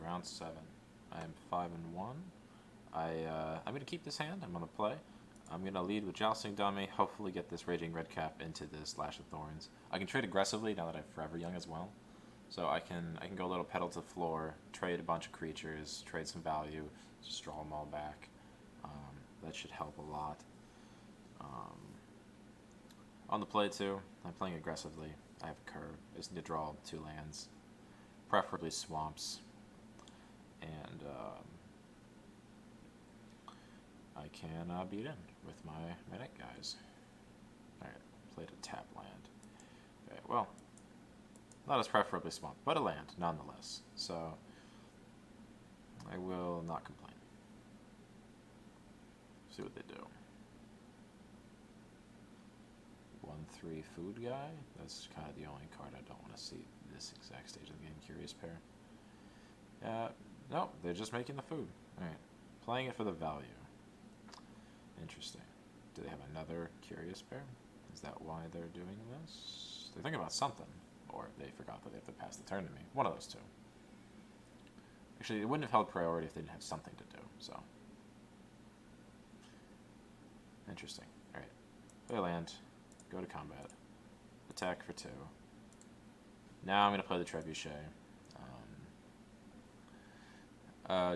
round 7. I am 5-1. I'm gonna keep this hand. I'm gonna play. I'm gonna lead with Jousting Dummy. Hopefully, get this Raging Redcap into this Lash of Thorns. I can trade aggressively now that I'm Forever Young as well. So I can go a little pedal to the floor, trade a bunch of creatures, trade some value, just draw them all back. That should help a lot. On the play too, I'm playing aggressively. I have a curve. I just need to draw 2 lands, preferably swamps, and I can beat in with my deck guys. Alright, played a tap land. Okay, well, not as preferably swamp, but a land nonetheless. So I will not complain. See what they do. 1/3 food guy. That's kind of the only card I don't want to see this exact stage of the game. Curious pair. No, they're just making the food. Alright. Playing it for the value. Interesting. Do they have another curious pair? Is that why they're doing this? They're thinking about something. Or they forgot that they have to pass the turn to me. One of those two. Actually, it wouldn't have held priority if they didn't have something to do, so. Interesting. Alright. Play land. Go to combat. Attack for 2. Now I'm going to play the Trebuchet.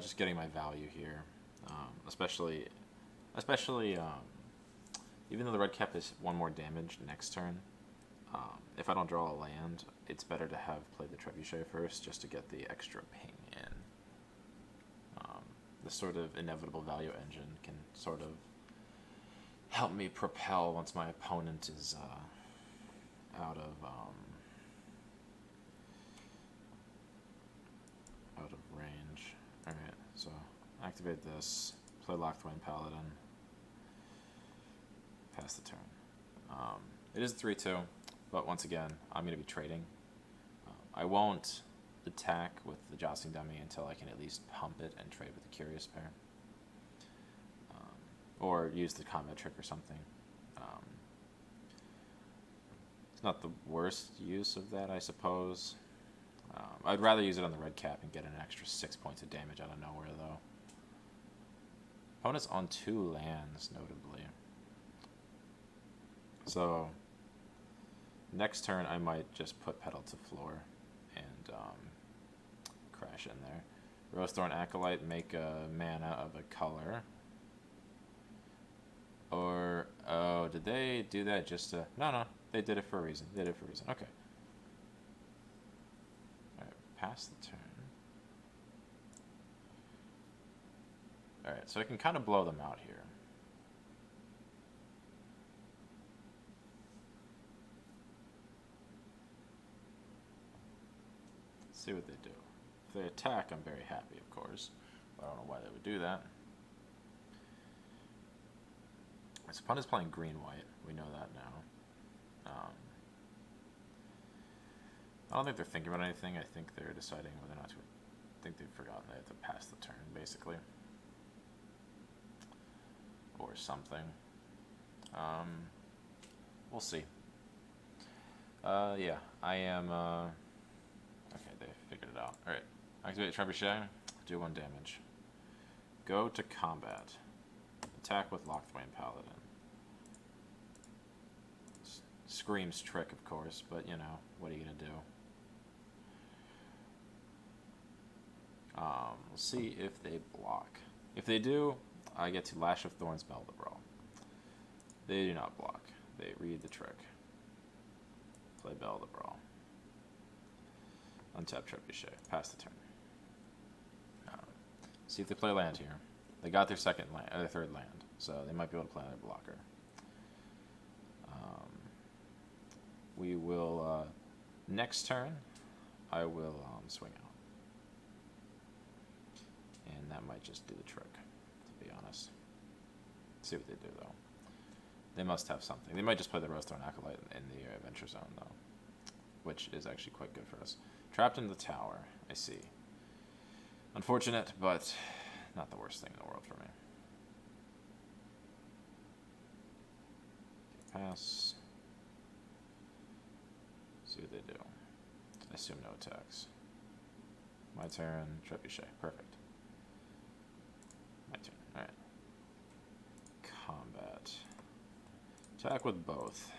Just getting my value here. Especially even though the red cap is 1 more damage next turn, if I don't draw a land, it's better to have played the Trebuchet first just to get the extra ping in. The sort of inevitable value engine can sort of help me propel once my opponent is out of range. Alright, so activate this, play Lockthwain Paladin, pass the turn. It is a 3/2, but once again, I'm going to be trading. I won't attack with the Jousting Dummy until I can at least pump it and trade with the Curious Pair. Or use the combat trick or something. It's not the worst use of that, I suppose. I'd rather use it on the red cap and get an extra 6 points of damage out of nowhere, though. Opponent's on 2 lands, notably. So, next turn I might just put pedal to floor and crash in there. Rosethorn Acolyte, make a mana of a color. Or, oh, did they do that just to... No, they did it for a reason. Okay. Alright, pass the turn. Alright, so I can kind of blow them out here. See what they do. If they attack, I'm very happy, of course. I don't know why they would do that. His opponent's playing green-white. We know that now. I don't think they're thinking about anything. I think they're deciding whether or not to... I think they've forgotten they have to pass the turn, basically. Or something. We'll see. Yeah, I am... Okay, they figured it out. Alright, activate Trebuchet, do 1 damage. Go to combat. Attack with Lockthwain Paladin. Screams trick, of course, but you know, what are you gonna do? We'll see if they block. If they do, I get to Lash of Thorns Beldebral. They do not block. They read the trick. Play Beldebral. Untap Trebuchet. Pass the turn. See if they play land here. They got their second land, their third land, so they might be able to play another blocker. We will next turn. I will swing out, and that might just do the trick. To be honest, see what they do though. They must have something. They might just play the Rosethorn Acolyte in the Adventure Zone though, which is actually quite good for us. Trapped in the tower. I see. Unfortunate, but not the worst thing in the world for me. Okay, pass. See what they do. I assume no attacks. My turn. Trebuchet. Perfect. My turn. Alright. Combat. Attack with both.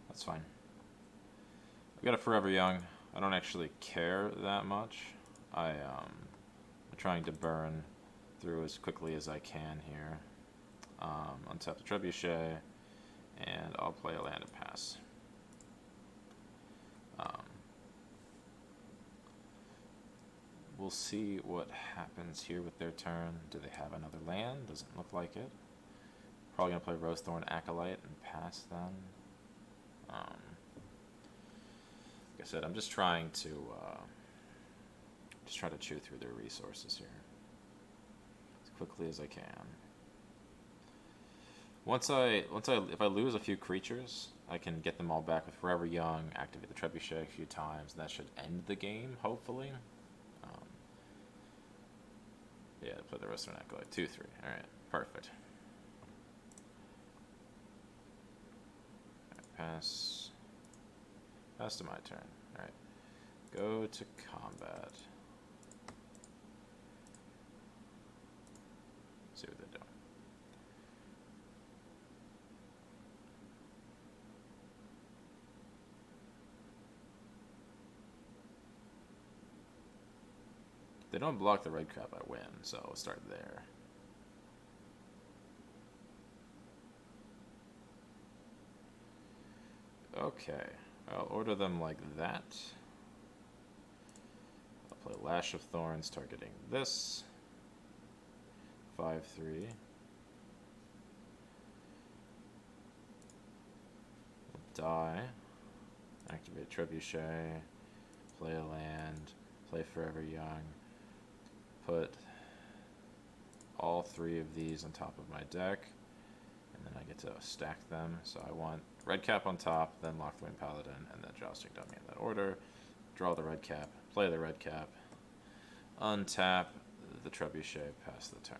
That's fine. We got a Forever Young. I don't actually care that much. I'm trying to burn through as quickly as I can here. Untap the Trebuchet, and I'll play a land and pass. We'll see what happens here with their turn. Do they have another land? Doesn't look like it. Probably going to play Rosethorn Acolyte and pass then. Like I said, I'm just trying to chew through their resources here as quickly as I can. If I lose a few creatures, I can get them all back with Forever Young, activate the Trebuchet a few times, and that should end the game, hopefully. Yeah, play the Rosethorn Acolyte. 2/3. All right, perfect. Pass to my turn. Alright. Go to combat. See what they're doing. If they don't block the red crap, I win, so we'll start there. Okay, I'll order them like that. I'll play Lash of Thorns targeting this. 5/3. Die. Activate Trebuchet. Play a land. Play Forever Young. Put all 3 of these on top of my deck. And then I get to stack them. So I want red cap on top, then Lockthorn Paladin, and then Jousting Dummy in that order. Draw the red cap, play the red cap, untap the Trebuchet, pass the turn.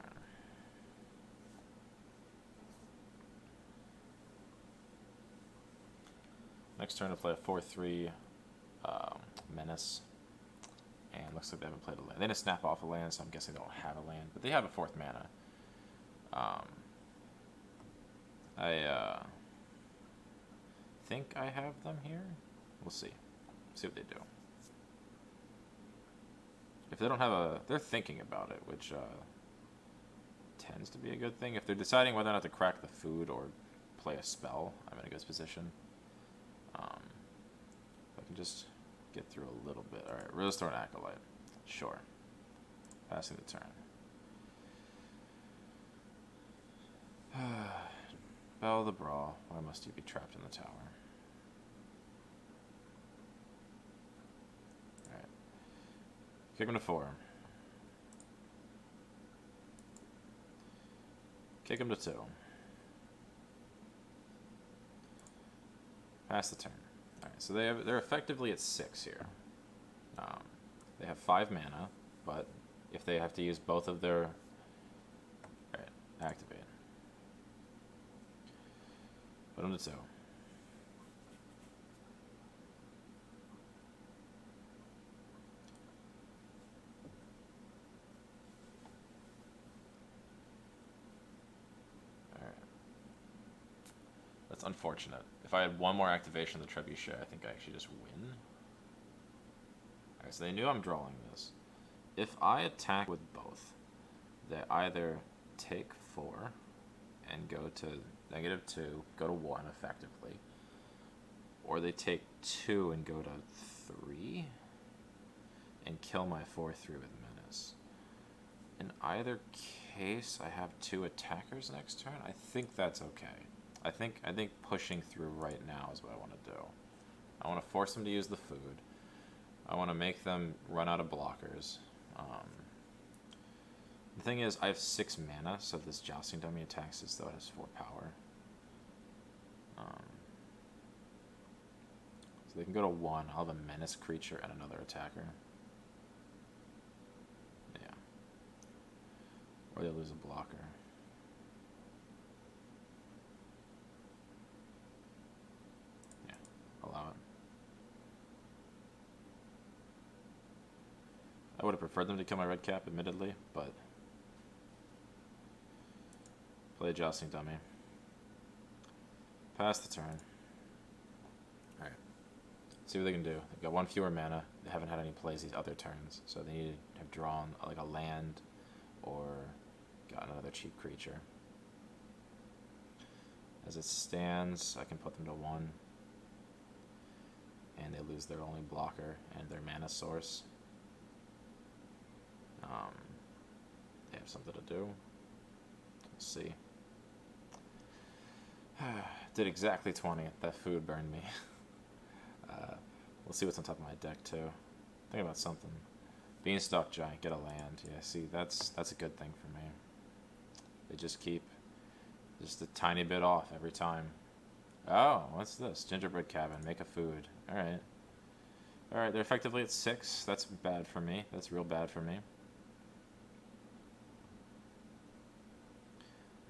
Next turn, I play a 4/3 Menace. And looks like they haven't played a land. They didn't snap off a land, so I'm guessing they don't have a land. But they have a 4th mana. I think I have them here. We'll see. See what they do. If they don't have a... They're thinking about it, which tends to be a good thing. If they're deciding whether or not to crack the food or play a spell, I'm in a good position. I can just get through a little bit. Alright, Rosethorn Acolyte. Sure. Passing the turn. Bell the Brawl. Why must you be trapped in the tower? Alright. Kick him to 4. Kick him to 2. Pass the turn. Alright, so they're effectively at 6 here. They have 5 mana, but if they have to use both of their... Alright, activate. Put them to 2. Alright. That's unfortunate. If I had one more activation of the Trebuchet, I think I actually just win. Alright, so they knew I'm drawing this. If I attack with both, they either take 4 and go to -2, go to 1 effectively, or they take 2 and go to 3 and kill my 4/3 with Menace. In either case, I have 2 attackers next turn. I think that's okay. I think pushing through right now is what I want to do. I want to force them to use the food. I want to make them run out of blockers. The thing is, I have 6 mana, so this Jousting Dummy attacks as though it has 4 power. So they can go to 1. I'll have a menace creature and another attacker. Yeah. Or they lose a blocker. Yeah, allow it. I would have preferred them to kill my red cap, admittedly, but play a jousting dummy. Pass the turn. Alright. See what they can do. They've got 1 fewer mana. They haven't had any plays these other turns, so they need to have drawn like a land or gotten another cheap creature. As it stands, I can put them to 1. And they lose their only blocker and their mana source. They have something to do. We'll see. Did exactly 20. That food burned me. We'll see what's on top of my deck too. Think about something. Beanstalk Giant, get a land. Yeah, see, that's a good thing for me. They just keep just a tiny bit off every time. Oh, what's this? Gingerbread cabin, make a food. Alright. Alright, they're effectively at 6. That's bad for me. That's real bad for me.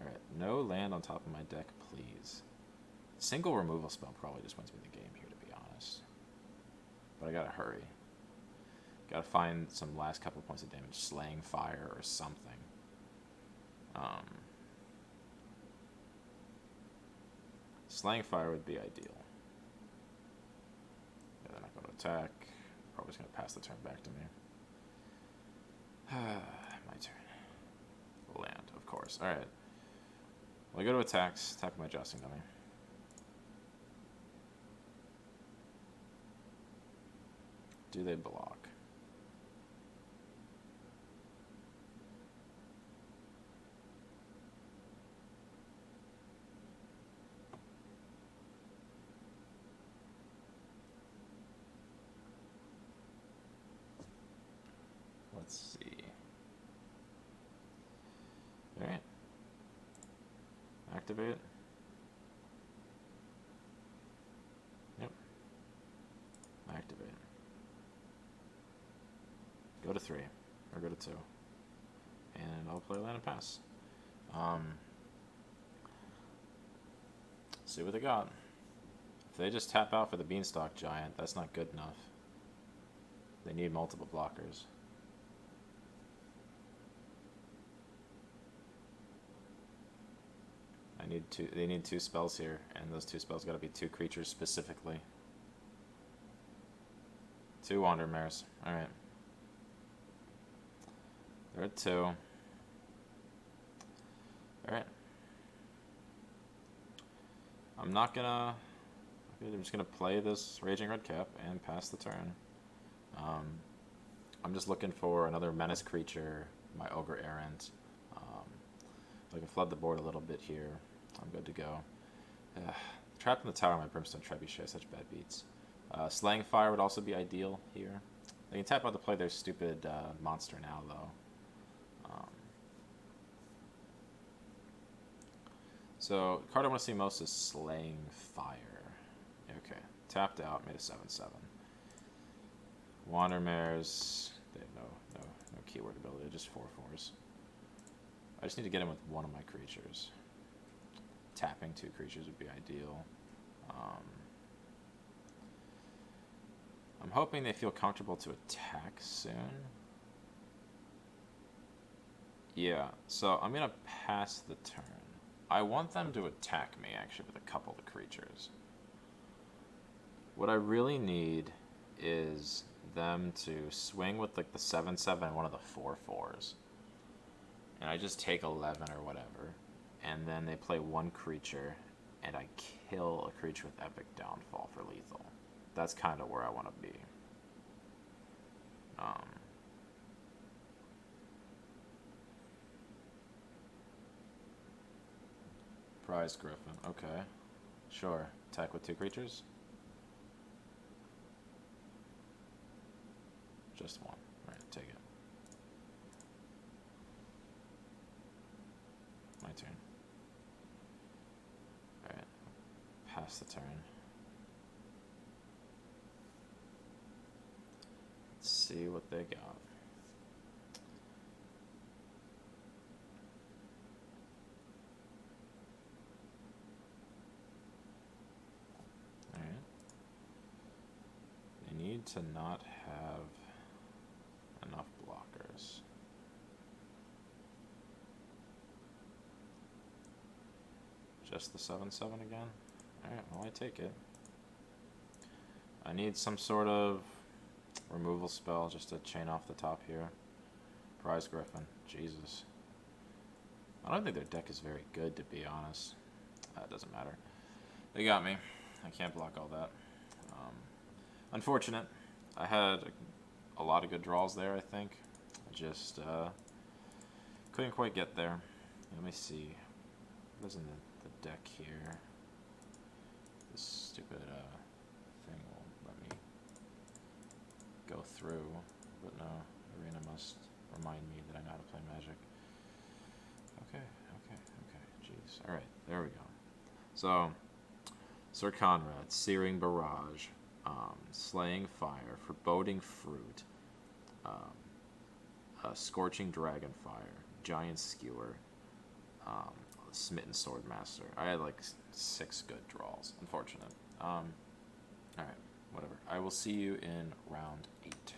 Alright, no land on top of my deck, please. Single removal spell probably just wins me the game here, to be honest. But I gotta hurry. Gotta find some last couple points of damage. Slaying Fire or something. Slaying Fire would be ideal. Yeah, they're not going to attack. Probably just going to pass the turn back to me. My turn. Land, of course. Alright. Well, I go to attacks. Attack my jousting dummy. Do they block? Let's see. Alright. Activate. Yep. Activate. Go to 3. Or go to 2. And I'll play land and pass. See what they got. If they just tap out for the Beanstalk Giant, that's not good enough. They need multiple blockers. They need 2 spells here, and those 2 spells gotta be 2 creatures specifically. 2 Wandermares. Alright. They're at 2. Alright. I'm just gonna play this Raging Redcap and pass the turn. I'm just looking for another menace creature, my Ogre Errant. I can flood the board a little bit here. I'm good to go. Trapped in the Tower, my Brimstone Trebuchet, such bad beats. Slaying Fire would also be ideal here. They can tap out to play their stupid monster now, though. So, the card I want to see most is Slaying Fire. Okay, tapped out, made a 7/7. Wandermares, they have no keyword ability, just 4/4s. I just need to get in with one of my creatures. Tapping 2 creatures would be ideal. I'm hoping they feel comfortable to attack soon. Yeah, so I'm going to pass the turn. I want them to attack me, actually, with a couple of creatures. What I really need is them to swing with like the 7/7 and one of the 4/4s. And I just take 11 or whatever. And then they play 1 creature, and I kill a creature with Epic Downfall for lethal. That's kind of where I want to be. Prize Griffin. Okay. Sure. Attack with 2 creatures? Just 1. Alright, take it. My turn. Alright. Pass the turn. see what they got. Alright. They need to not have enough blockers. Just the 7/7 again? Alright, well, I take it. I need some sort of removal spell just to chain off the top here. Prize Griffin. Jesus. I don't think their deck is very good, to be honest. It doesn't matter. They got me. I can't block all that. Unfortunate. I had a lot of good draws there, I think. I just couldn't quite get there. Let me see. What is in the deck here? This stupid thing will let me go through, but no, Arena must remind me that I know how to play Magic. Okay, jeez. Alright, there we go. So, Sir Conrad, Searing Barrage, Slaying Fire, Foreboding Fruit, Scorching Dragonfire, Giant Skewer, Smitten Swordmaster. I had like 6 good draws. Unfortunate. Alright, whatever. I will see you in round 8.